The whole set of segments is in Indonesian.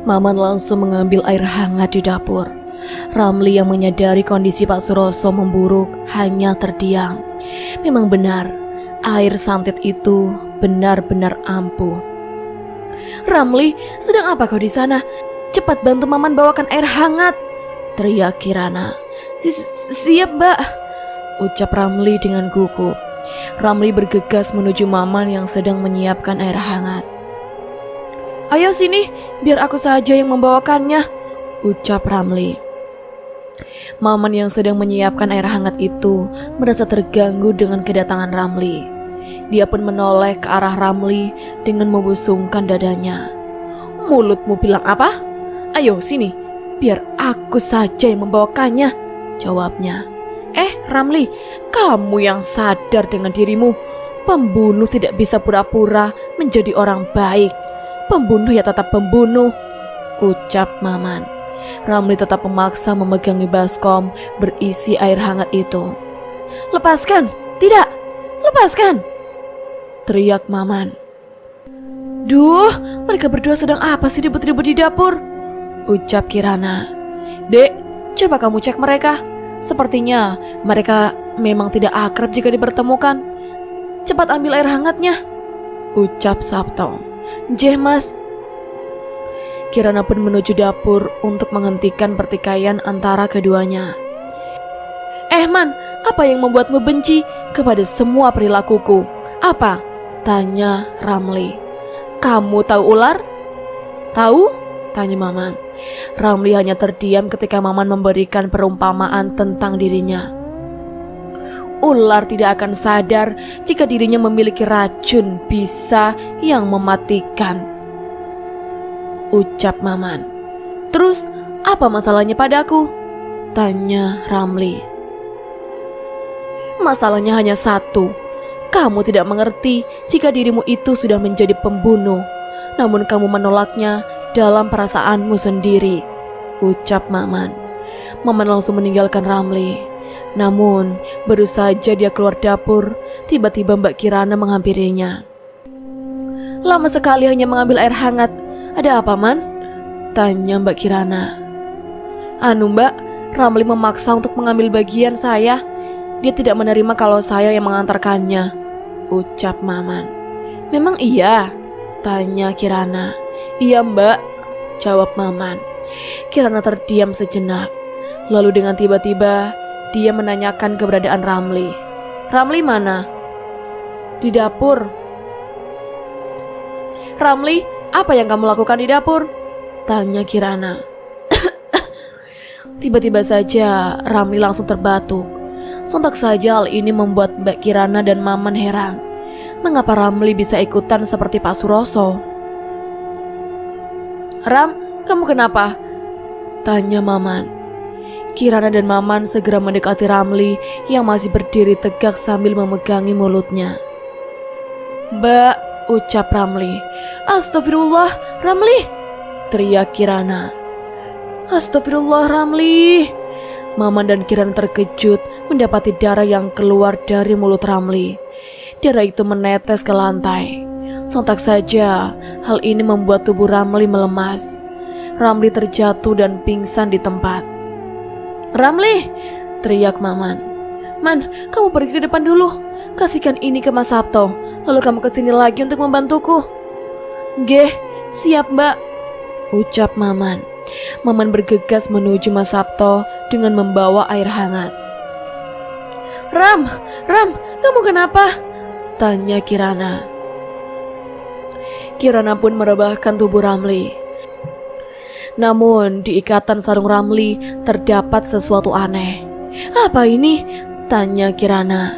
Maman langsung mengambil air hangat di dapur. Ramli yang menyadari kondisi Pak Suroso memburuk hanya terdiam. Memang benar, air santet itu benar-benar ampuh. "Ramli, sedang apa kau di sana? Cepat bantu Maman bawakan air hangat!" teriak Kirana. Siap, Mbak," ucap Ramli dengan gugup. Ramli bergegas menuju Maman yang sedang menyiapkan air hangat. "Ayo sini, biar aku saja yang membawakannya," ucap Ramli. Maman yang sedang menyiapkan air hangat itu merasa terganggu dengan kedatangan Ramli. Dia pun menoleh ke arah Ramli dengan membusungkan dadanya. "Mulutmu bilang apa? Ayo sini, biar aku saja yang membawakannya," jawabnya. Ramli, kamu yang sadar dengan dirimu. Pembunuh tidak bisa pura-pura menjadi orang baik. Pembunuh ya tetap pembunuh," ucap Maman. Ramli tetap memaksa memegangi baskom berisi air hangat itu. "Lepaskan! Tidak! Lepaskan!" teriak Maman. "Duh, mereka berdua sedang apa sih ribut-ribut di dapur?" ucap Kirana. "Dek, coba kamu cek mereka. Sepertinya mereka memang tidak akrab jika dipertemukan. Cepat ambil air hangatnya," ucap Sabto. "Jeh, Mas." Kirana pun menuju dapur untuk menghentikan pertikaian antara keduanya. Man, apa yang membuatmu benci kepada semua perilakuku? Apa?" tanya Ramli. "Kamu tahu ular?" "Tahu?" tanya Maman. Ramli hanya terdiam ketika Maman memberikan perumpamaan tentang dirinya. "Ular tidak akan sadar jika dirinya memiliki racun bisa yang mematikan," ucap Maman. "Terus apa masalahnya padaku?" tanya Ramli. "Masalahnya hanya satu. Kamu tidak mengerti jika dirimu itu sudah menjadi pembunuh, namun kamu menolaknya dalam perasaanmu sendiri," ucap Maman. Maman langsung meninggalkan Ramli. Namun baru saja dia keluar dapur, tiba-tiba Mbak Kirana menghampirinya. "Lama sekali hanya mengambil air hangat. Ada apa, Man?" tanya Mbak Kirana. Mbak, Ramli memaksa untuk mengambil bagian saya. Dia tidak menerima kalau saya yang mengantarkannya," ucap Maman. "Memang iya?" tanya Kirana. "Iya, Mbak," jawab Maman. Kirana terdiam sejenak. Lalu dengan tiba-tiba dia menanyakan keberadaan Ramli. "Ramli mana?" "Di dapur." "Ramli, apa yang kamu lakukan di dapur?" tanya Kirana. Tiba-tiba saja Ramli langsung terbatuk. Sontak saja hal ini membuat Mbak Kirana dan Maman heran. Mengapa Ramli bisa ikutan seperti Pak Suroso? "Ram, kamu kenapa?" tanya Maman. Kirana dan Maman segera mendekati Ramli yang masih berdiri tegak sambil memegangi mulutnya. "Mbak," ucap Ramli. "Astagfirullah, Ramli!" teriak Kirana. "Astagfirullah, Ramli!" Maman dan Kirana terkejut mendapati darah yang keluar dari mulut Ramli. Darah itu menetes ke lantai. Sontak saja hal ini membuat tubuh Ramli melemas. Ramli terjatuh dan pingsan di tempat. "Ramli!" teriak Maman. "Man, kamu pergi ke depan dulu. Kasihkan ini ke Mas Sabto. Lalu kamu kesini lagi untuk membantuku." "Geh, siap, Mbak," ucap Maman. Maman bergegas menuju Mas Sabto dengan membawa air hangat. Ram, kamu kenapa?" tanya Kirana. Kirana pun merebahkan tubuh Ramli. Namun di ikatan sarung Ramli terdapat sesuatu aneh. "Apa ini?" tanya Kirana.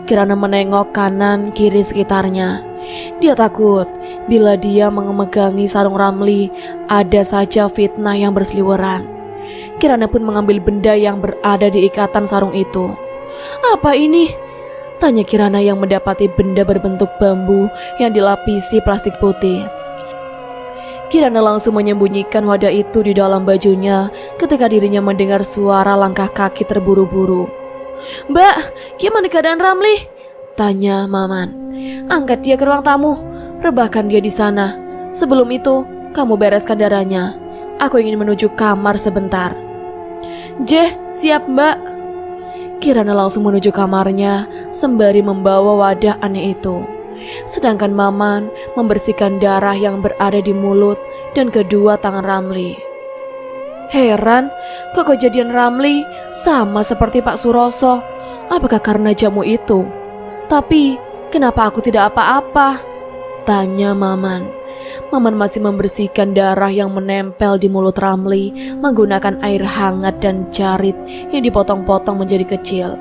Kirana menengok kanan kiri sekitarnya. Dia takut bila dia memegangi sarung Ramli ada saja fitnah yang berseliweran. Kirana pun mengambil benda yang berada di ikatan sarung itu. "Apa ini?" tanya Kirana yang mendapati benda berbentuk bambu yang dilapisi plastik putih. Kirana langsung menyembunyikan wadah itu di dalam bajunya ketika dirinya mendengar suara langkah kaki terburu-buru. "Mbak, gimana keadaan Ramli?" tanya Maman. "Angkat dia ke ruang tamu, rebahkan dia di sana. Sebelum itu, kamu bereskan darahnya. Aku ingin menuju kamar sebentar. Jeh, siap mbak. Kirana langsung menuju kamarnya sembari membawa wadah aneh itu. Sedangkan Maman membersihkan darah yang berada di mulut dan kedua tangan Ramli. Heran, kok kejadian Ramli sama seperti Pak Suroso. Apakah karena jamu itu? Tapi kenapa aku tidak apa-apa? Tanya Maman. Maman masih membersihkan darah yang menempel di mulut Ramli menggunakan air hangat dan jarit yang dipotong-potong menjadi kecil.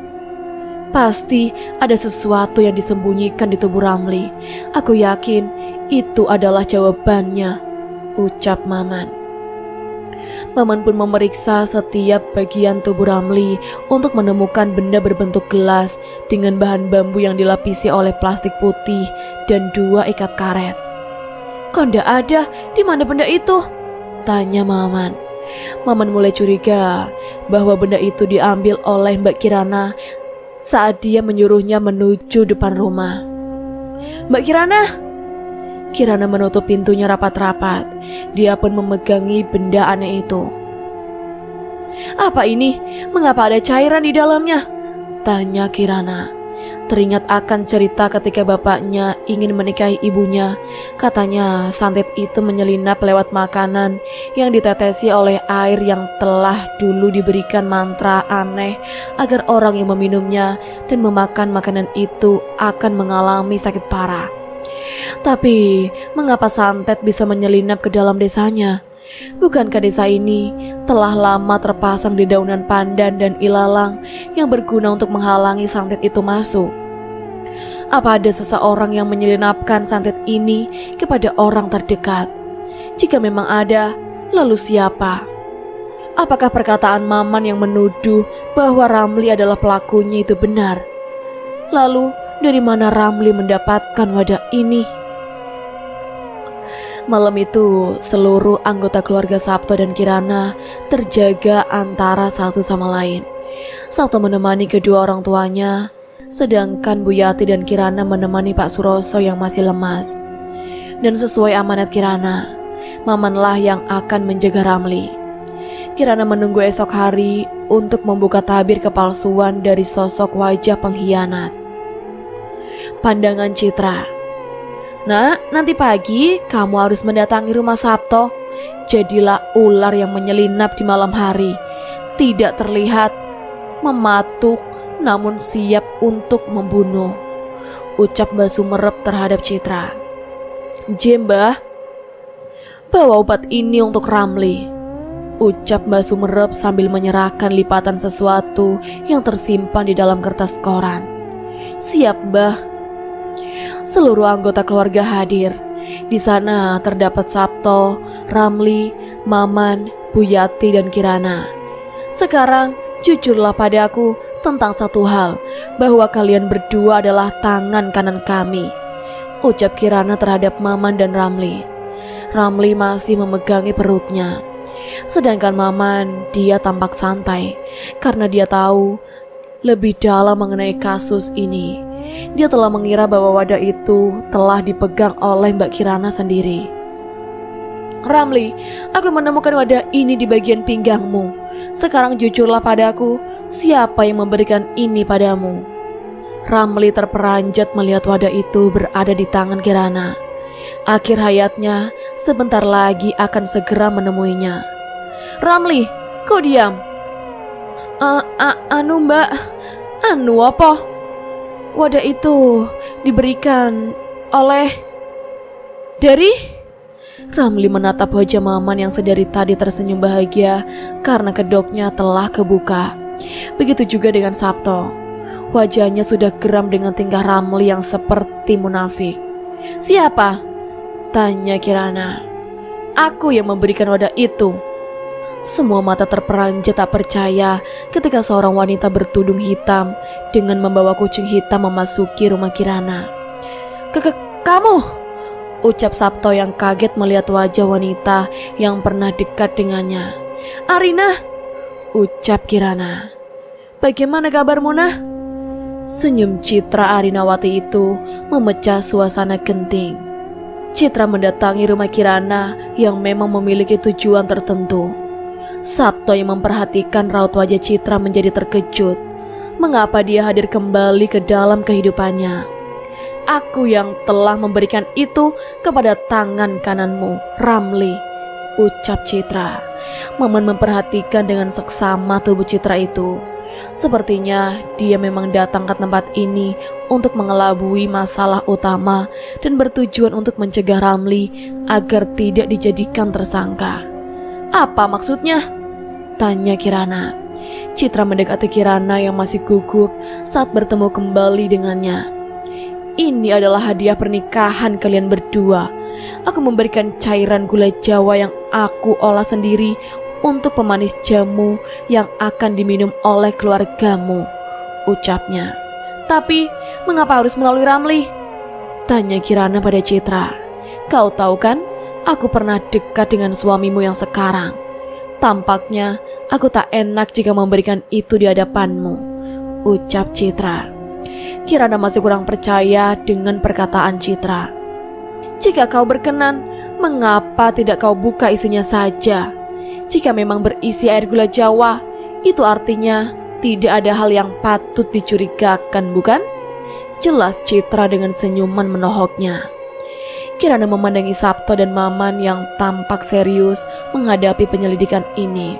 Pasti ada sesuatu yang disembunyikan di tubuh Ramli. Aku yakin itu adalah jawabannya, ucap Maman. Maman pun memeriksa setiap bagian tubuh Ramli untuk menemukan benda berbentuk gelas dengan bahan bambu yang dilapisi oleh plastik putih dan 2 ikat karet. Kok ndak ada? Di mana benda itu? Tanya Maman. Maman mulai curiga bahwa benda itu diambil oleh Mbak Kirana saat dia menyuruhnya menuju depan rumah. Mbak Kirana! Kirana menutup pintunya rapat-rapat. Dia pun memegangi benda aneh itu. Apa ini? Mengapa ada cairan di dalamnya? Tanya Kirana. Teringat akan cerita ketika bapaknya ingin menikahi ibunya. Katanya santet itu menyelinap lewat makanan yang ditetesi oleh air yang telah dulu diberikan mantra aneh agar orang yang meminumnya dan memakan makanan itu akan mengalami sakit parah. Tapi mengapa santet bisa menyelinap ke dalam desanya? Bukankah desa ini telah lama terpasang di daunan pandan dan ilalang yang berguna untuk menghalangi santet itu masuk? Apa ada seseorang yang menyelinapkan santet ini kepada orang terdekat? Jika memang ada, lalu siapa? Apakah perkataan Maman yang menuduh bahwa Ramli adalah pelakunya itu benar? Lalu dari mana Ramli mendapatkan wadah ini? Malam itu, seluruh anggota keluarga Sabto dan Kirana terjaga antara satu sama lain. Sabto menemani kedua orang tuanya, sedangkan Bu Yati dan Kirana menemani Pak Suroso yang masih lemas. Dan sesuai amanat Kirana, Mamanlah yang akan menjaga Ramli. Kirana menunggu esok hari untuk membuka tabir kepalsuan dari sosok wajah pengkhianat. Pandangan Citra. Nak, nanti pagi kamu harus mendatangi rumah Sabto. Jadilah ular yang menyelinap di malam hari, tidak terlihat, mematuk, namun siap untuk membunuh, ucap Mbah Sumerep terhadap Citra. Mbah, bawa obat ini untuk Ramli, ucap Mbah Sumerep sambil menyerahkan lipatan sesuatu yang tersimpan di dalam kertas koran. Siap, Mbah. Seluruh anggota keluarga hadir. Di sana terdapat Sabto, Ramli, Maman, Bu Yati dan Kirana. Sekarang jujurlah padaku tentang satu hal, bahwa kalian berdua adalah tangan kanan kami, ucap Kirana terhadap Maman dan Ramli. Ramli masih memegangi perutnya. Sedangkan Maman, dia tampak santai karena dia tahu lebih dalam mengenai kasus ini. Dia telah mengira bahwa wadah itu telah dipegang oleh Mbak Kirana sendiri. Ramli, aku menemukan wadah ini di bagian pinggangmu. Sekarang jujurlah padaku, siapa yang memberikan ini padamu? Ramli terperanjat melihat wadah itu berada di tangan Kirana. Akhir hayatnya sebentar lagi akan segera menemuinya. Ramli, kau diam. Anu mbak, anu apa? Wadah itu diberikan oleh dari... Ramli menatap wajah Maman yang sedari tadi tersenyum bahagia karena kedoknya telah kebuka. Begitu juga dengan Sabto. Wajahnya sudah geram dengan tingkah Ramli yang seperti munafik. Siapa? Tanya Kirana. Aku yang memberikan wadah itu. Semua mata terperanjat tak percaya ketika seorang wanita bertudung hitam dengan membawa kucing hitam memasuki rumah Kirana. Kamu? Ucap Sabto yang kaget melihat wajah wanita yang pernah dekat dengannya. Arina? Ucap Kirana. Bagaimana kabarmu, Nah? Senyum Citra Arinawati itu memecah suasana genting. Citra mendatangi rumah Kirana yang memang memiliki tujuan tertentu. Sabto yang memperhatikan raut wajah Citra menjadi terkejut. Mengapa dia hadir kembali ke dalam kehidupannya? Aku yang telah memberikan itu kepada tangan kananmu, Ramli, ucap Citra. Maman memperhatikan dengan seksama tubuh Citra itu. Sepertinya dia memang datang ke tempat ini untuk mengelabui masalah utama dan bertujuan untuk mencegah Ramli agar tidak dijadikan tersangka. Apa maksudnya? Tanya Kirana. Citra mendekati Kirana yang masih gugup saat bertemu kembali dengannya. Ini adalah hadiah pernikahan kalian berdua. Aku memberikan cairan gula Jawa yang aku olah sendiri untuk pemanis jamu yang akan diminum oleh keluargamu, ucapnya. Tapi, mengapa harus melalui Ramli? Tanya Kirana pada Citra. Kau tahu kan, aku pernah dekat dengan suamimu yang sekarang. Tampaknya, aku tak enak jika memberikan itu di hadapanmu, ucap Citra. Kirana masih kurang percaya dengan perkataan Citra. Jika kau berkenan, mengapa tidak kau buka isinya saja? Jika memang berisi air gula Jawa, itu artinya tidak ada hal yang patut dicurigakan, bukan? Jelas Citra dengan senyuman menohoknya. Kirana memandangi Sabto dan Maman yang tampak serius menghadapi penyelidikan ini.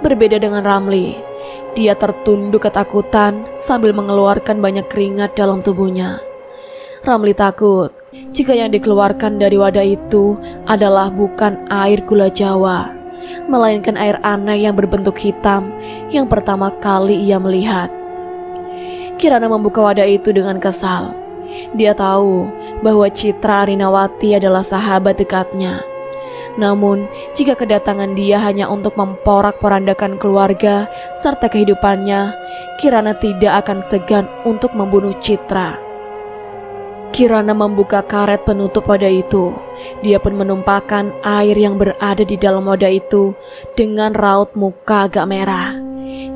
Berbeda dengan Ramli, dia tertunduk ketakutan sambil mengeluarkan banyak keringat dalam tubuhnya. Ramli takut jika yang dikeluarkan dari wadah itu adalah bukan air gula Jawa, melainkan air aneh yang berbentuk hitam yang pertama kali ia melihat. Kirana membuka wadah itu dengan kesal. Dia tahu bahwa Citra Arinawati adalah sahabat dekatnya. Namun, jika kedatangan dia hanya untuk memporak-porandakan keluarga serta kehidupannya, Kirana tidak akan segan untuk membunuh Citra. Kirana membuka karet penutup wadah itu. Dia pun menumpahkan air yang berada di dalam wadah itu dengan raut muka agak merah.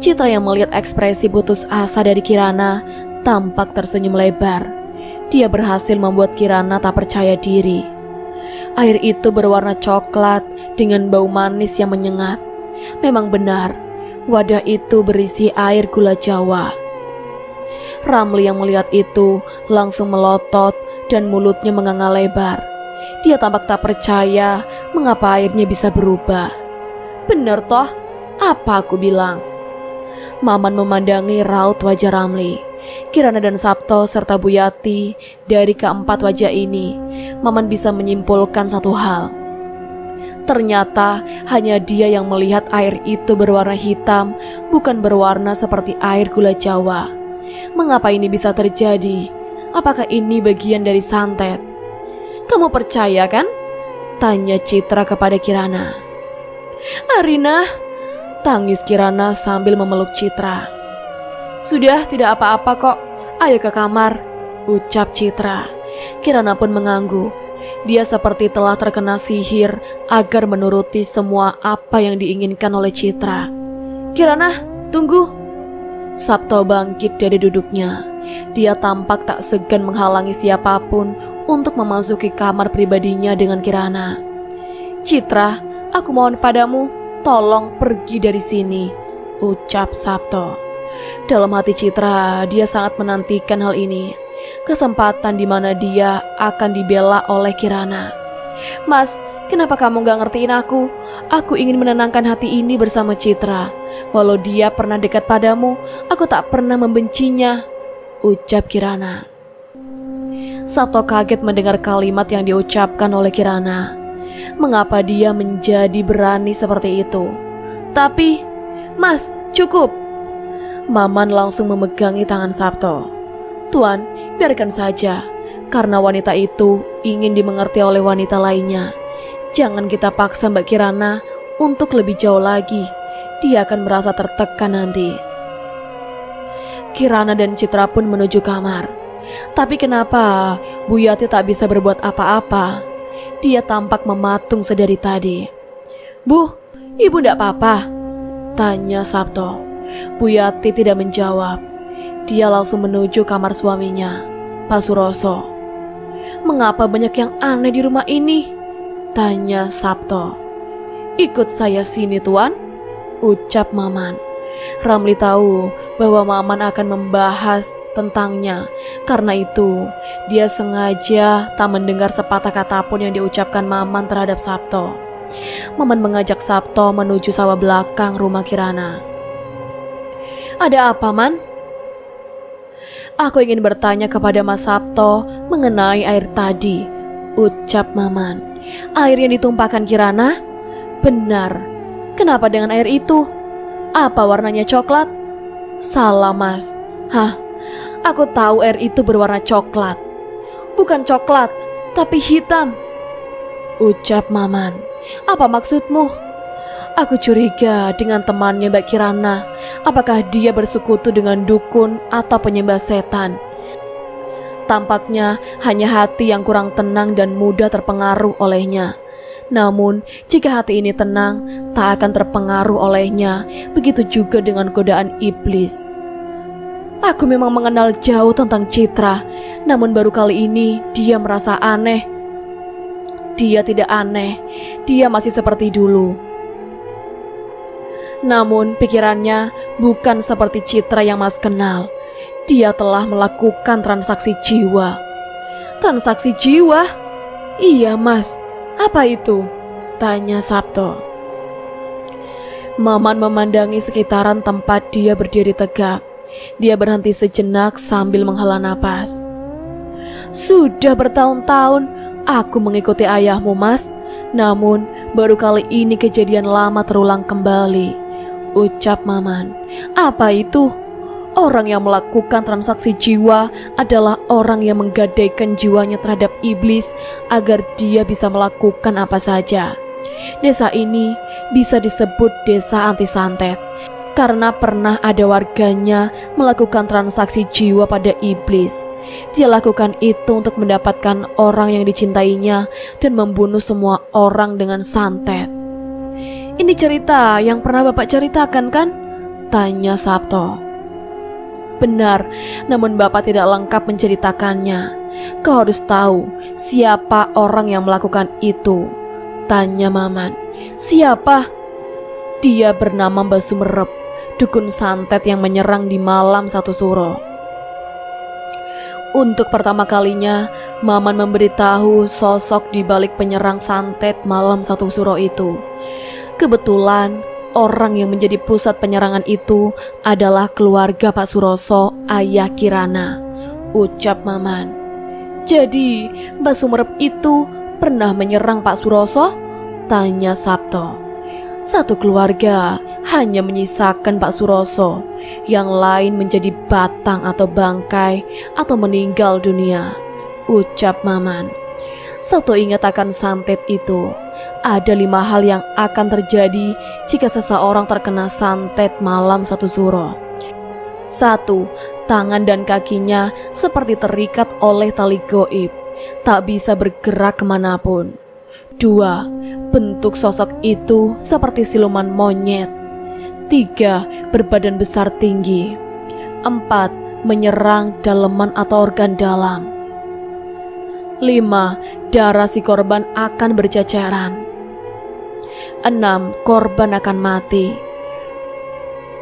Citra yang melihat ekspresi putus asa dari Kirana tampak tersenyum lebar. Dia berhasil membuat Kirana tak percaya diri. Air itu berwarna coklat dengan bau manis yang menyengat. Memang benar, wadah itu berisi air gula Jawa. Ramli yang melihat itu langsung melotot dan mulutnya menganga lebar. Dia tampak tak percaya mengapa airnya bisa berubah. Benar toh, apa aku bilang? Maman memandangi raut wajah Ramli. Kirana dan Sabto serta Buyati, dari keempat wajah ini, Maman bisa menyimpulkan satu hal. Ternyata hanya dia yang melihat air itu berwarna hitam, bukan berwarna seperti air gula Jawa. Mengapa ini bisa terjadi? Apakah ini bagian dari santet? Kamu percaya kan? Tanya Citra kepada Kirana. Arina, tangis Kirana sambil memeluk Citra. Sudah, tidak apa-apa kok. Ayo ke kamar, ucap Citra. Kirana pun mengangguk. Dia seperti telah terkena sihir agar menuruti semua apa yang diinginkan oleh Citra. Kirana, tunggu. Sabto bangkit dari duduknya. Dia tampak tak segan menghalangi siapapun untuk memasuki kamar pribadinya dengan Kirana. Citra, aku mohon padamu, tolong pergi dari sini, ucap Sabto. Dalam hati Citra, dia sangat menantikan hal ini. Kesempatan di mana dia akan dibela oleh Kirana. Mas, kenapa kamu gak ngertiin aku? Aku ingin menenangkan hati ini bersama Citra. Walau dia pernah dekat padamu, aku tak pernah membencinya, ucap Kirana. Sabto kaget mendengar kalimat yang diucapkan oleh Kirana. Mengapa dia menjadi berani seperti itu? Tapi, Mas, cukup. Maman langsung memegangi tangan Sabto. Tuan, biarkan saja, karena wanita itu ingin dimengerti oleh wanita lainnya. Jangan kita paksa Mbak Kirana untuk lebih jauh lagi. Dia akan merasa tertekan nanti. Kirana dan Citra pun menuju kamar. Tapi kenapa Buyati tak bisa berbuat apa-apa? Dia tampak mematung sedari tadi. Bu, ibu ndak apa-apa? Tanya Sabto. Buyati tidak menjawab. Dia langsung menuju kamar suaminya, Pak Suroso. Mengapa banyak yang aneh di rumah ini? Tanya Sabto. Ikut saya sini tuan, ucap Maman. Ramli tahu bahwa Maman akan membahas tentangnya. Karena itu, dia sengaja tak mendengar sepatah kata pun yang diucapkan Maman terhadap Sabto. Maman mengajak Sabto menuju sawah belakang rumah Kirana. Ada apa, Man? Aku ingin bertanya kepada Mas Sabto mengenai air tadi, ucap Maman. Air yang ditumpahkan Kirana? Benar. Kenapa dengan air itu? Apa warnanya coklat? Salah, Mas. Hah? Aku tahu air itu berwarna coklat. Bukan coklat, tapi hitam, ucap Maman. Apa maksudmu? Aku curiga dengan temannya Mbak Kirana. Apakah dia bersekutu dengan dukun atau penyembah setan? Tampaknya hanya hati yang kurang tenang dan mudah terpengaruh olehnya. Namun, jika hati ini tenang, tak akan terpengaruh olehnya. Begitu juga dengan godaan iblis. Aku memang mengenal jauh tentang Citra, namun baru kali ini dia merasa aneh. Dia tidak aneh, dia masih seperti dulu. Namun pikirannya bukan seperti Citra yang Mas kenal. Dia telah melakukan transaksi jiwa. Transaksi jiwa? Iya, Mas. Apa itu? Tanya Sabto. Maman memandangi sekitaran tempat dia berdiri tegak. Dia berhenti sejenak sambil menghela napas. Sudah bertahun-tahun aku mengikuti ayahmu, Mas. Namun baru kali ini kejadian lama terulang kembali, ucap Maman. Apa itu? Orang yang melakukan transaksi jiwa adalah orang yang menggadaikan jiwanya terhadap iblis agar dia bisa melakukan apa saja. Desa ini bisa disebut desa anti santet karena pernah ada warganya melakukan transaksi jiwa pada iblis. Dia lakukan itu untuk mendapatkan orang yang dicintainya dan membunuh semua orang dengan santet. Ini cerita yang pernah Bapak ceritakan, kan? Tanya Sabto. Benar, namun Bapak tidak lengkap menceritakannya. Kau harus tahu siapa orang yang melakukan itu, tanya Maman. Siapa? Dia bernama Mbak Sumerep, dukun santet yang menyerang di malam satu suro. Untuk pertama kalinya, Maman memberitahu sosok di balik penyerang santet malam satu suro itu. Kebetulan, orang yang menjadi pusat penyerangan itu adalah keluarga Pak Suroso, ayah Kirana, ucap Maman. Jadi, Mbak Sumerep itu pernah menyerang Pak Suroso? Tanya Sabto. Satu keluarga hanya menyisakan Pak Suroso, yang lain menjadi batang atau bangkai atau meninggal dunia, ucap Maman. Sabto ingat akan santet itu. Ada 5 hal yang akan terjadi jika seseorang terkena santet malam satu suro. 1. Tangan dan kakinya seperti terikat oleh tali goib, tak bisa bergerak kemanapun. 2. Bentuk sosok itu seperti siluman monyet. 3. Berbadan besar tinggi. 4. Menyerang daleman atau organ dalam. 5. Darah si korban akan berceceran. 6. Korban akan mati.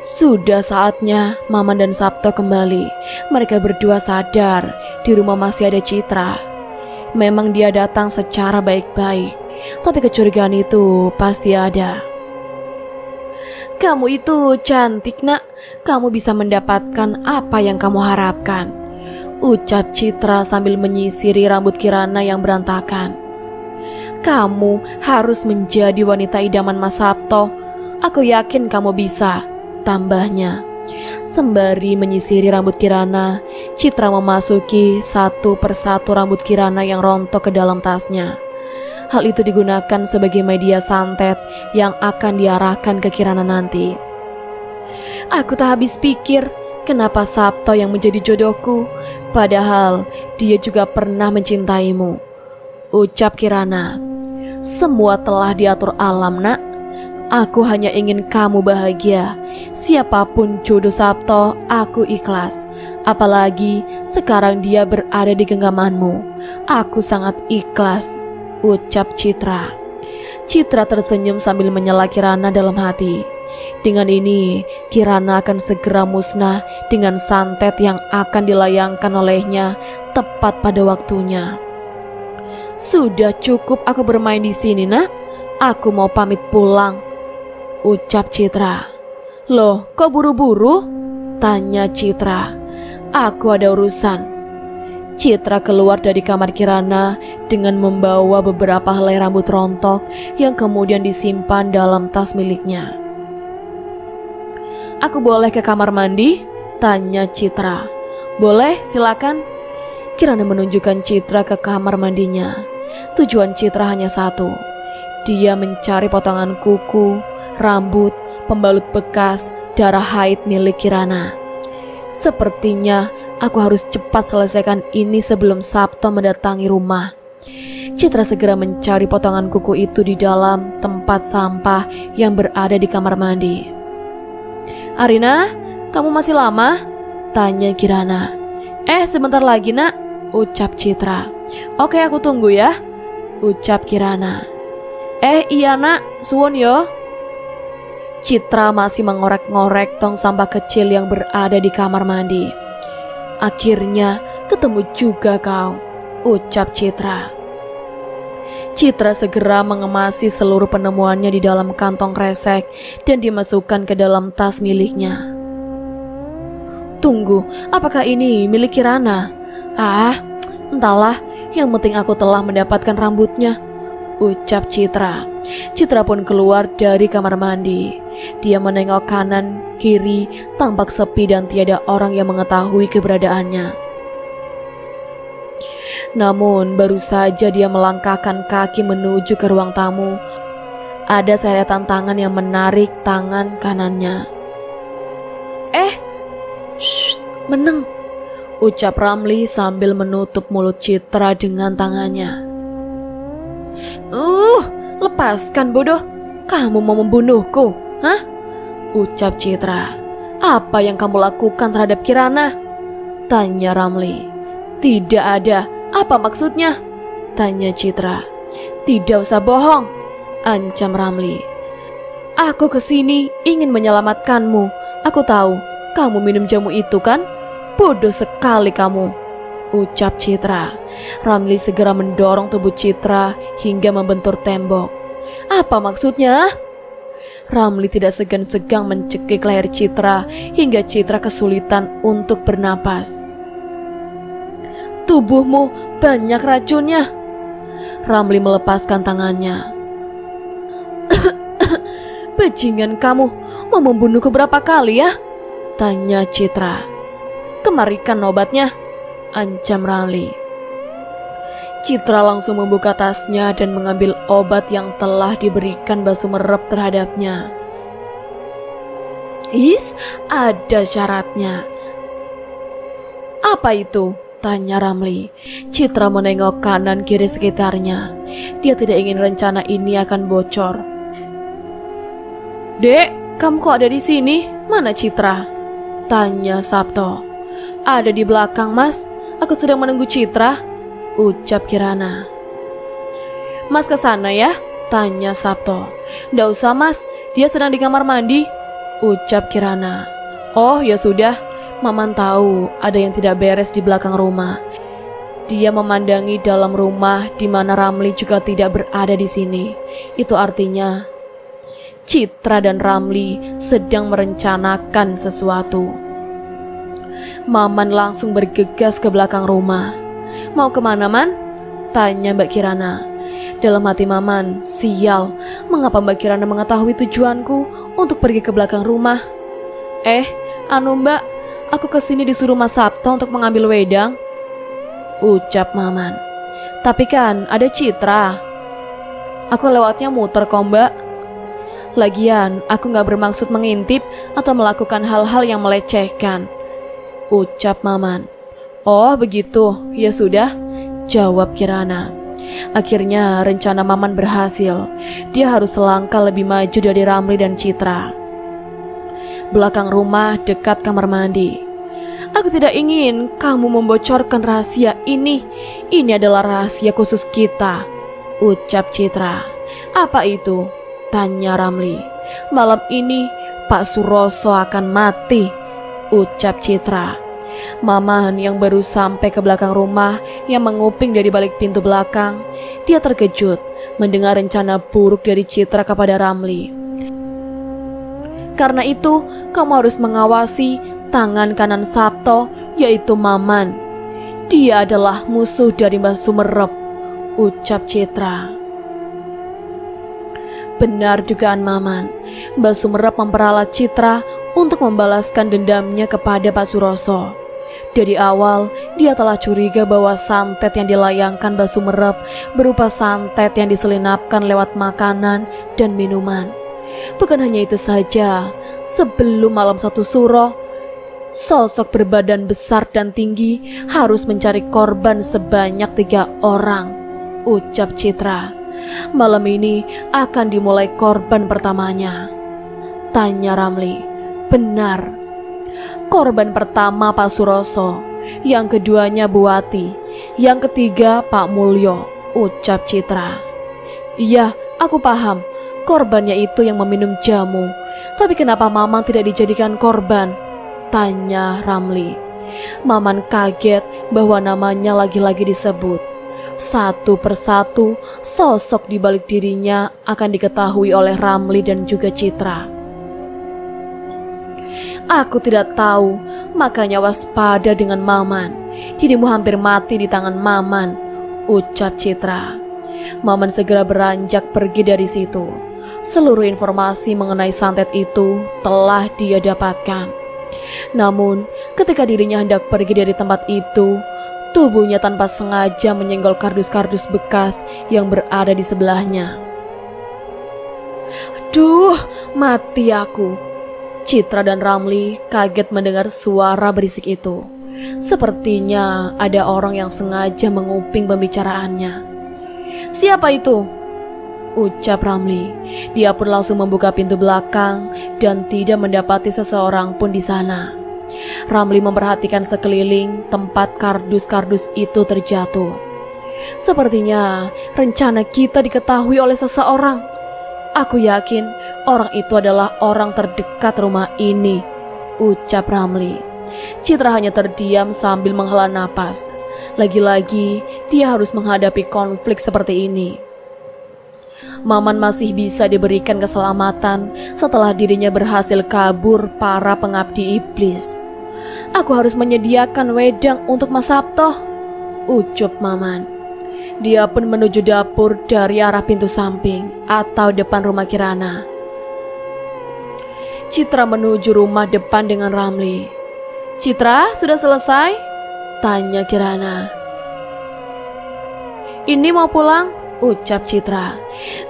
Sudah saatnya Maman dan Sabto kembali. Mereka berdua sadar di rumah masih ada Citra. Memang dia datang secara baik-baik, tapi kecurigaan itu pasti ada. Kamu itu cantik, Nak. Kamu bisa mendapatkan apa yang kamu harapkan, ucap Citra sambil menyisiri rambut Kirana yang berantakan. Kamu harus menjadi wanita idaman Mas Sabto. Aku yakin kamu bisa, tambahnya. Sembari menyisiri rambut Kirana, Citra memasuki satu persatu rambut Kirana yang rontok ke dalam tasnya. Hal itu digunakan sebagai media santet yang akan diarahkan ke Kirana nanti. Aku tak habis pikir, kenapa Sabto yang menjadi jodohku, padahal dia juga pernah mencintaimu, ucap Kirana. Semua telah diatur alam, Nak. Aku hanya ingin kamu bahagia. Siapapun jodoh Sabto, aku ikhlas. Apalagi sekarang dia berada di genggamanmu. Aku sangat ikhlas, ucap Citra. Citra tersenyum sambil menyela Kirana dalam hati. Dengan ini, Kirana akan segera musnah dengan santet yang akan dilayangkan olehnya tepat pada waktunya. Sudah cukup aku bermain di sini, nak. Aku mau pamit pulang, ucap Citra. Loh, kok buru-buru? Tanya Citra. Aku ada urusan. Citra keluar dari kamar Kirana dengan membawa beberapa helai rambut rontok yang kemudian disimpan dalam tas miliknya. Aku boleh ke kamar mandi? Tanya Citra. Boleh, silakan. Kirana menunjukkan Citra ke kamar mandinya. Tujuan Citra hanya satu. Dia mencari potongan kuku, rambut, pembalut bekas, darah haid milik Kirana. Sepertinya aku harus cepat selesaikan ini sebelum Sabto mendatangi rumah. Citra segera mencari potongan kuku itu di dalam tempat sampah yang berada di kamar mandi. Arina, kamu masih lama? Tanya Kirana. Sebentar lagi, nak, ucap Citra. Oke, aku tunggu ya, ucap Kirana. Iya, nak, suwon yo. Citra masih mengorek-ngorek tong sampah kecil yang berada di kamar mandi. Akhirnya ketemu juga kau, ucap Citra. Citra segera mengemasi seluruh penemuannya di dalam kantong kresek dan dimasukkan ke dalam tas miliknya. Tunggu, apakah ini milik Kirana? Entahlah, yang penting aku telah mendapatkan rambutnya, ucap Citra. Citra pun keluar dari kamar mandi. Dia menengok kanan, kiri, tampak sepi dan tiada orang yang mengetahui keberadaannya. Namun baru saja dia melangkahkan kaki menuju ke ruang tamu, ada seretan tangan yang menarik tangan kanannya. Meneng, ucap Ramli sambil menutup mulut Citra dengan tangannya. Lepaskan, bodoh. Kamu mau membunuhku? Ucap Citra. Apa yang kamu lakukan terhadap Kirana? Tanya Ramli. Tidak ada. Apa maksudnya? Tanya Citra. Tidak usah bohong, ancam Ramli. Aku kesini ingin menyelamatkanmu. Aku tahu kamu minum jamu itu kan? Bodoh sekali kamu, ucap Citra. Ramli segera mendorong tubuh Citra hingga membentur tembok. Apa maksudnya? Ramli tidak segan-segan mencekik leher Citra hingga Citra kesulitan untuk bernapas. Tubuhmu banyak racunnya. Ramli melepaskan tangannya. Bajingan, kamu mau membunuhku berapa kali ya? Tanya Citra. Kemarikan obatnya, ancam Ramli. Citra langsung membuka tasnya dan mengambil obat yang telah diberikan Basumerep terhadapnya. Ada syaratnya. Apa itu? Tanya Ramli. Citra menengok kanan kiri sekitarnya. Dia tidak ingin rencana ini akan bocor. Dek, kamu kok ada di sini? Mana Citra? Tanya Sabto. Ada di belakang, Mas. Aku sedang menunggu Citra, ucap Kirana. Mas ke sana ya? Tanya Sabto. Nggak usah, Mas, dia sedang di kamar mandi, ucap Kirana. Oh ya sudah, Maman tahu ada yang tidak beres di belakang rumah. Dia memandangi dalam rumah di mana Ramli juga tidak berada di sini. Itu artinya Citra dan Ramli sedang merencanakan sesuatu. Maman langsung bergegas ke belakang rumah. Mau kemana, Man? Tanya Mbak Kirana. Dalam hati Maman, sial, mengapa Mbak Kirana mengetahui tujuanku untuk pergi ke belakang rumah? Mbak, aku kesini disuruh Mas Sabto untuk mengambil wedang, ucap Maman. Tapi kan ada Citra. Aku lewatnya muter kok, Mbak. Lagian, aku gak bermaksud mengintip atau melakukan hal-hal yang melecehkan, ucap Maman. Oh begitu, ya sudah, jawab Kirana. Akhirnya rencana Maman berhasil. Dia harus selangkah lebih maju dari Ramli dan Citra. Belakang rumah dekat kamar mandi. Aku tidak ingin kamu membocorkan rahasia ini. Ini adalah rahasia khusus kita, ucap Citra. Apa itu? Tanya Ramli. Malam ini Pak Suroso akan mati, ucap Citra. Maman yang baru sampai ke belakang rumah yang menguping dari balik pintu belakang, dia terkejut mendengar rencana buruk dari Citra kepada Ramli. Karena itu, kamu harus mengawasi tangan kanan Sabto, yaitu Maman. Dia adalah musuh dari Mbah Sumerep, ucap Citra. Benar dugaan Maman. Mbah Sumerep memperalat Citra untuk membalaskan dendamnya kepada Pak Suroso. Dari awal, dia telah curiga bahwa santet yang dilayangkan Mbah Sumerep berupa santet yang diselinapkan lewat makanan dan minuman. Bukan hanya itu saja, sebelum malam satu suro, sosok berbadan besar dan tinggi harus mencari korban sebanyak 3 orang, ucap Citra. Malam ini akan dimulai korban pertamanya, tanya Ramli. Benar. Korban pertama Pak Suroso, yang keduanya Buati, yang ketiga Pak Mulyo, ucap Citra. Iya, aku paham. Korbannya itu yang meminum jamu. Tapi kenapa Maman tidak dijadikan korban? Tanya Ramli. Maman kaget bahwa namanya lagi-lagi disebut. Satu persatu sosok di balik dirinya akan diketahui oleh Ramli dan juga Citra. Aku tidak tahu, makanya waspada dengan Maman. Dirimu hampir mati di tangan Maman, ucap Citra. Maman segera beranjak pergi dari situ. Seluruh informasi mengenai santet itu telah dia dapatkan. Namun, ketika dirinya hendak pergi dari tempat itu, tubuhnya tanpa sengaja menyenggol kardus-kardus bekas yang berada di sebelahnya. Aduh, mati aku. Citra dan Ramli kaget mendengar suara berisik itu. Sepertinya ada orang yang sengaja menguping pembicaraannya. Siapa itu? Ucap Ramli. Dia pun langsung membuka pintu belakang dan tidak mendapati seseorang pun di sana. Ramli memperhatikan sekeliling tempat kardus-kardus itu terjatuh. Sepertinya rencana kita diketahui oleh seseorang. Aku yakin orang itu adalah orang terdekat rumah ini, ucap Ramli. Citra hanya terdiam sambil menghela napas. Lagi-lagi dia harus menghadapi konflik seperti ini. Maman masih bisa diberikan keselamatan setelah dirinya berhasil kabur para pengabdi iblis. Aku harus menyediakan wedang untuk Mas Sabto, ucup Maman. Dia pun menuju dapur dari arah pintu samping atau depan rumah Kirana. Citra menuju rumah depan dengan Ramli. Citra, sudah selesai? Tanya Kirana. Ini mau pulang? Ucap Citra.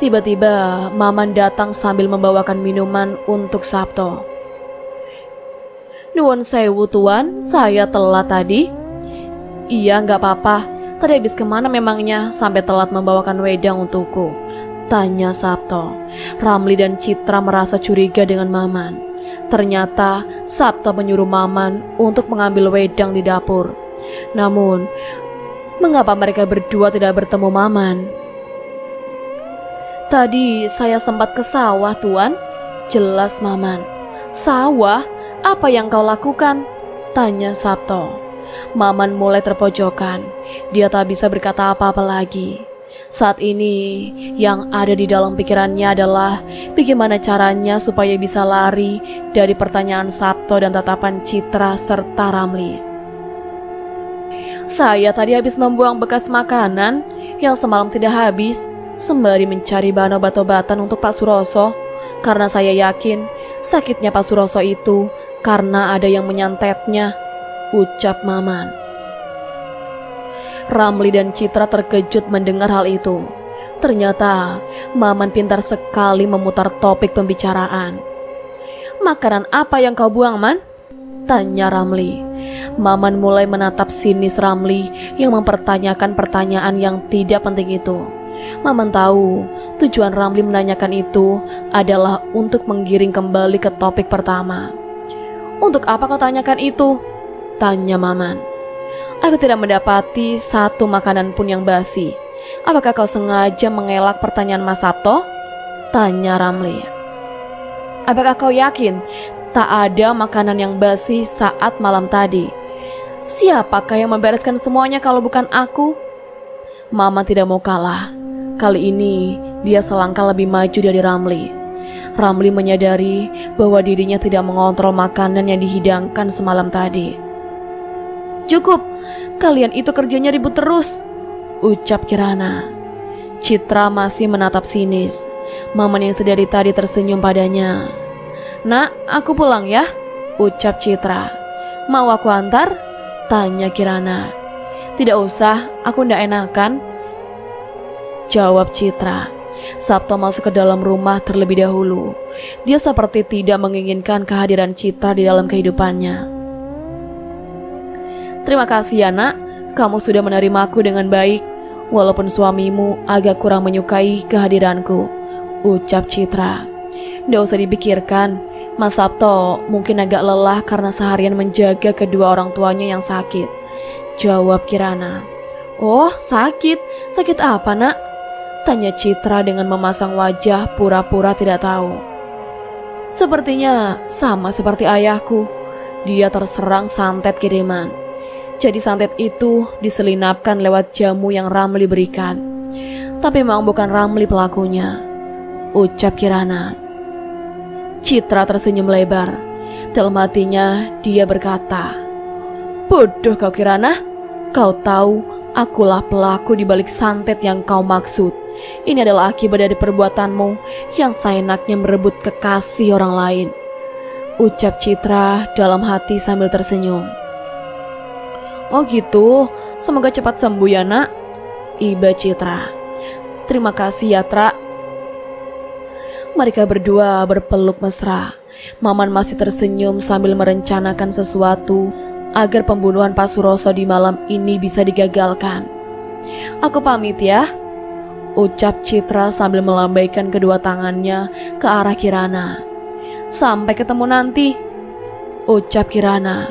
Tiba-tiba Maman datang sambil membawakan minuman untuk Sabto. Nuwun sewu tuan, saya telat tadi. Iya, gak apa-apa. Tadi habis kemana memangnya sampai telat membawakan wedang untukku? Tanya Sabto. Ramli dan Citra merasa curiga dengan Maman. Ternyata Sabto menyuruh Maman untuk mengambil wedang di dapur. Namun, mengapa mereka berdua tidak bertemu Maman? Tadi saya sempat ke sawah, tuan. Jelas Maman. Sawah? Apa yang kau lakukan? Tanya Sabto. Maman mulai terpojokan. Dia tak bisa berkata apa-apa lagi. Saat ini yang ada di dalam pikirannya adalah bagaimana caranya supaya bisa lari dari pertanyaan Sabto dan tatapan Citra serta Ramli. Saya tadi habis membuang bekas makanan yang semalam tidak habis, sembari mencari bahan obat-obatan untuk Pak Suroso. Karena saya yakin sakitnya Pak Suroso itu karena ada yang menyantetnya, ucap Maman. Ramli dan Citra terkejut mendengar hal itu. Ternyata Maman pintar sekali memutar topik pembicaraan. Makanan apa yang kau buang, Man? Tanya Ramli. Maman mulai menatap sinis Ramli yang mempertanyakan pertanyaan yang tidak penting itu. Maman tahu tujuan Ramli menanyakan itu adalah untuk menggiring kembali ke topik pertama. Untuk apa kau tanyakan itu? Tanya Maman. Aku tidak mendapati satu makanan pun yang basi. Apakah kau sengaja mengelak pertanyaan Mas Sabto? Tanya Ramli. Apakah kau yakin tak ada makanan yang basi saat malam tadi? Siapakah yang membereskan semuanya kalau bukan aku? Mama tidak mau kalah. Kali ini dia selangkah lebih maju dari Ramli. Ramli menyadari bahwa dirinya tidak mengontrol makanan yang dihidangkan semalam tadi. Cukup, kalian itu kerjanya ribut terus, ucap Kirana. Citra masih menatap sinis. Maman yang sedari tadi tersenyum padanya. Nak, aku pulang ya, ucap Citra. Mau aku antar? Tanya Kirana. Tidak usah, aku ndak enakan, jawab Citra. Sabto masuk ke dalam rumah terlebih dahulu. Dia seperti tidak menginginkan kehadiran Citra di dalam kehidupannya. Terima kasih ya nak, kamu sudah menerimaku dengan baik, walaupun suamimu agak kurang menyukai kehadiranku, ucap Citra. Nggak usah dipikirkan, Mas Sabto mungkin agak lelah karena seharian menjaga kedua orang tuanya yang sakit, jawab Kirana. Oh, sakit? Sakit apa nak? Tanya Citra dengan memasang wajah pura-pura tidak tahu. Sepertinya sama seperti ayahku. Dia terserang santet kiriman. Jadi santet itu diselinapkan lewat jamu yang Ramli berikan. Tapi memang bukan Ramli pelakunya, ucap Kirana. Citra tersenyum lebar. Dalam hatinya dia berkata, bodoh kau Kirana. Kau tahu akulah pelaku di balik santet yang kau maksud. Ini adalah akibat dari perbuatanmu yang seenaknya merebut kekasih orang lain, ucap Citra dalam hati sambil tersenyum. Oh gitu, semoga cepat sembuh ya nak, iba Citra. Terima kasih ya Tra. Mereka berdua berpeluk mesra. Maman masih tersenyum sambil merencanakan sesuatu agar pembunuhan Pak Suroso di malam ini bisa digagalkan. Aku pamit ya, ucap Citra sambil melambaikan kedua tangannya ke arah Kirana. Sampai ketemu nanti, ucap Kirana.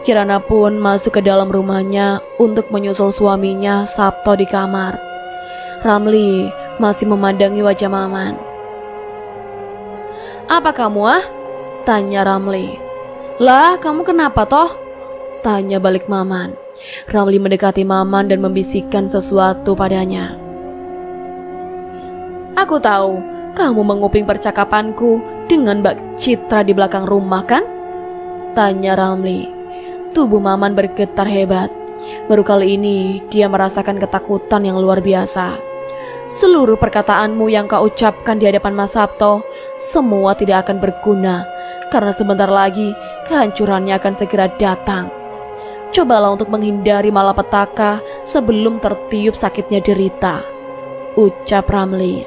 Kirana pun masuk ke dalam rumahnya untuk menyusul suaminya Sabto di kamar. Ramli masih memandangi wajah Maman. Apa kamu ah? Tanya Ramli. Lah, kamu kenapa toh? Tanya balik Maman. Ramli mendekati Maman dan membisikkan sesuatu padanya. Aku tahu kamu menguping percakapanku dengan Mbak Citra di belakang rumah kan? Tanya Ramli. Tubuh Maman bergetar hebat. Baru kali ini dia merasakan ketakutan yang luar biasa. Seluruh perkataanmu yang kau ucapkan di hadapan Mas Sabto semua tidak akan berguna, karena sebentar lagi kehancurannya akan segera datang. Cobalah untuk menghindari malapetaka sebelum tertiup sakitnya derita, ucap Ramli.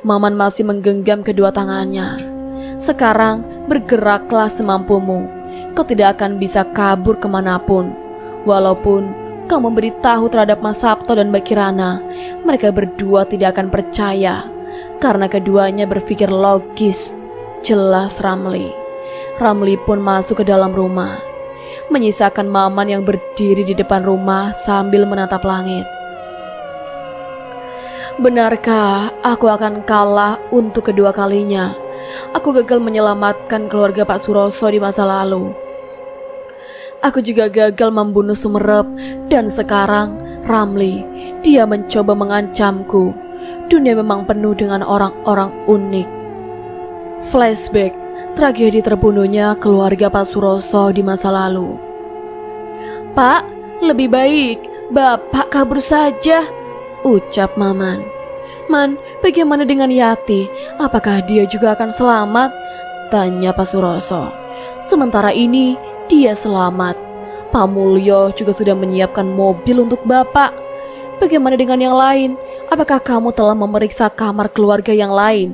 Maman masih menggenggam kedua tangannya. Sekarang bergeraklah semampumu. Kau tidak akan bisa kabur kemanapun. Walaupun kau memberitahu terhadap Mas Sabto dan Mbak Kirana, mereka berdua tidak akan percaya, karena keduanya berpikir logis, jelas Ramli. Ramli pun masuk ke dalam rumah, menyisakan Maman yang berdiri di depan rumah sambil menatap langit. Benarkah aku akan kalah untuk kedua kalinya? Aku gagal menyelamatkan keluarga Pak Suroso di masa lalu. Aku juga gagal membunuh Sumerep, dan sekarang Ramli, dia mencoba mengancamku. Dunia memang penuh dengan orang-orang unik. Flashback tragedi terbunuhnya keluarga Pak Suroso di masa lalu. Pak, lebih baik Bapak kabur saja, ucap Maman. Man, bagaimana dengan Yati? Apakah dia juga akan selamat? Tanya Pak Suroso. Sementara ini dia selamat. Pak Mulyo juga sudah menyiapkan mobil untuk Bapak. Bagaimana dengan yang lain? Apakah kamu telah memeriksa kamar keluarga yang lain?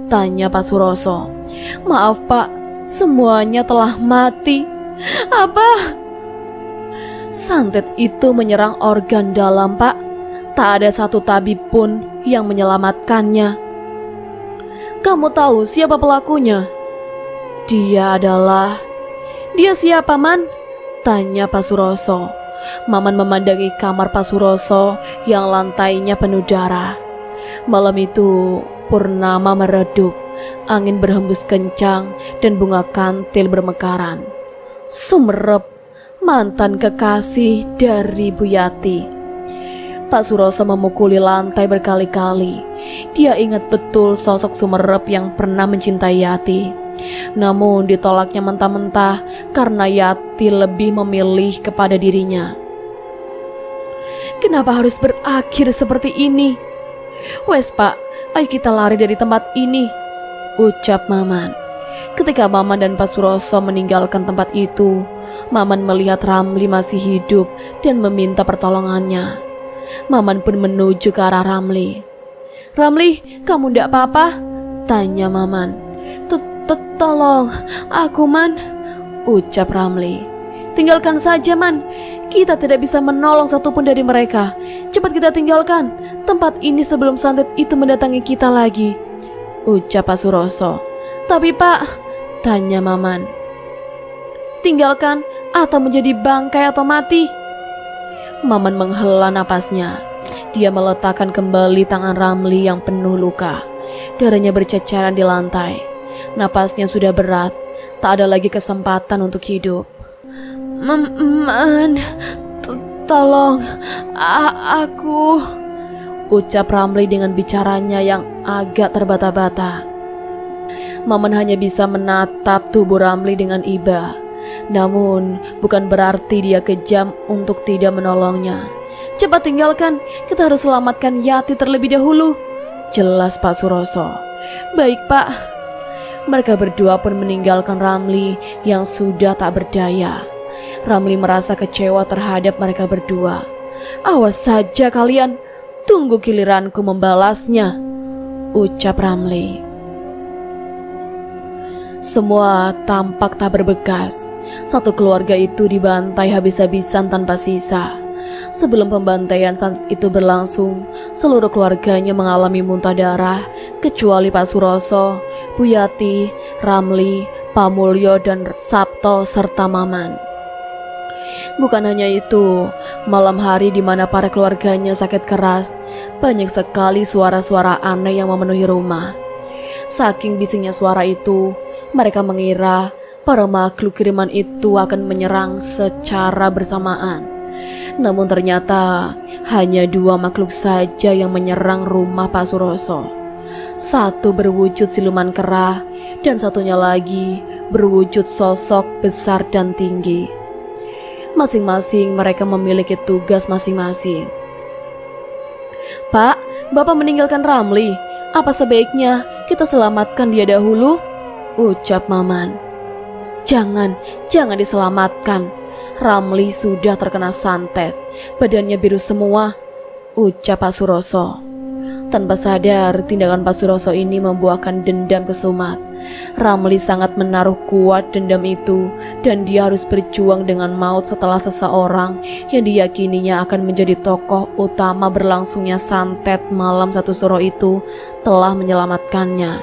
Tanya Pak Suroso. Maaf Pak, semuanya telah mati. Apa? Santet itu menyerang organ dalam Pak. Tak ada satu tabib pun yang menyelamatkannya. Kamu tahu siapa pelakunya? Dia adalah Dia siapa, Man? Tanya Pak Suroso. Maman memandangi kamar Pak Suroso yang lantainya penuh darah. Malam itu purnama meredup, angin berhembus kencang dan bunga kantil bermekaran. Sumerep, mantan kekasih dari Bu Yati. Pak Suroso memukuli lantai berkali-kali. Dia ingat betul sosok Sumerep yang pernah mencintai Yati. Namun ditolaknya mentah-mentah karena Yati lebih memilih kepada dirinya. Kenapa harus berakhir seperti ini? Wes Pak, ayo kita lari dari tempat ini, ucap Maman. Ketika Maman dan Pak Suroso meninggalkan tempat itu, Maman melihat Ramli masih hidup dan meminta pertolongannya. Maman pun menuju ke arah Ramli. Ramli, kamu ndak apa-apa? Tanya Maman. Tolong aku, Man, ucap Ramli. Tinggalkan saja, Man. Kita tidak bisa menolong satupun dari mereka. Cepat kita tinggalkan tempat ini sebelum santet itu mendatangi kita lagi, ucap Pak Suroso. Tapi Pak, tanya Maman, tinggalkan atau menjadi bangkai atau mati? Maman menghela napasnya. Dia meletakkan kembali tangan Ramli yang penuh luka. Darahnya berceceran di lantai. Napasnya sudah berat, tak ada lagi kesempatan untuk hidup. Man, tolong aku, ucap Ramli dengan bicaranya yang agak terbata-bata. Maman hanya bisa menatap tubuh Ramli dengan iba. Namun bukan berarti dia kejam untuk tidak menolongnya. Cepat tinggalkan, kita harus selamatkan Yati terlebih dahulu, jelas Pak Suroso. Baik Pak. Mereka berdua pun meninggalkan Ramli yang sudah tak berdaya. Ramli merasa kecewa terhadap mereka berdua. Awas saja kalian, tunggu giliranku membalasnya, ucap Ramli. Semua tampak tak berbekas. Satu keluarga itu dibantai habis-habisan tanpa sisa. Sebelum pembantaian itu berlangsung, seluruh keluarganya mengalami muntah darah, kecuali Pak Suroso, Bu Yati, Ramli, Pak Mulyo, dan Sabto, serta Maman. Bukan hanya itu, malam hari di mana para keluarganya sakit keras, banyak sekali suara-suara aneh yang memenuhi rumah. Saking bisingnya suara itu, mereka mengira para makhluk kiriman itu akan menyerang secara bersamaan. Namun ternyata hanya dua makhluk saja yang menyerang rumah Pak Suroso. Satu berwujud siluman kera dan satunya lagi berwujud sosok besar dan tinggi. Masing-masing mereka memiliki tugas masing-masing. Pak, Bapak meninggalkan Ramli. Apa sebaiknya kita selamatkan dia dahulu? Ucap Maman. Jangan diselamatkan. Ramli sudah terkena santet, badannya biru semua, ucap Pak Suroso. Tanpa sadar, tindakan Pak Suroso ini membuahkan dendam kesumat. Ramli sangat menaruh kuat dendam itu, dan dia harus berjuang dengan maut setelah seseorang yang diyakininya akan menjadi tokoh utama berlangsungnya santet malam satu suro itu telah menyelamatkannya.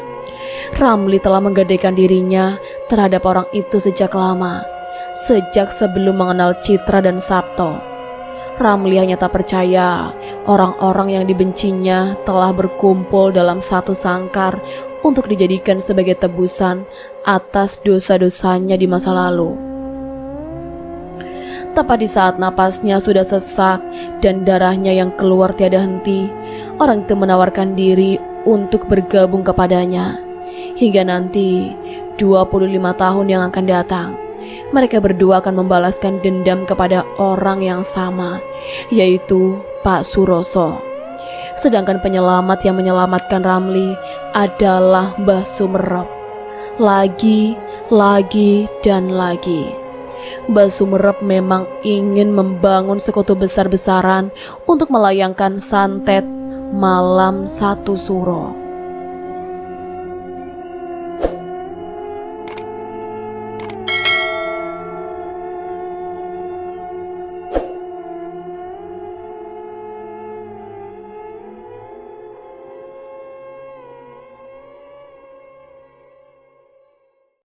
Ramli telah menggadaikan dirinya terhadap orang itu sejak lama. Sejak sebelum mengenal Citra dan Sabto. Ramli hanya tak percaya orang-orang yang dibencinya telah berkumpul dalam satu sangkar untuk dijadikan sebagai tebusan atas dosa-dosanya di masa lalu. Tepat di saat napasnya sudah sesak dan darahnya yang keluar tiada henti, orang itu menawarkan diri untuk bergabung kepadanya. Hingga nanti 25 tahun yang akan datang, mereka berdua akan membalaskan dendam kepada orang yang sama, yaitu Pak Suroso. Sedangkan penyelamat yang menyelamatkan Ramli adalah Mbah Sumerep. Lagi, dan lagi. Mbah Sumerep memang ingin membangun sekutu besar-besaran untuk melayangkan santet malam satu suro.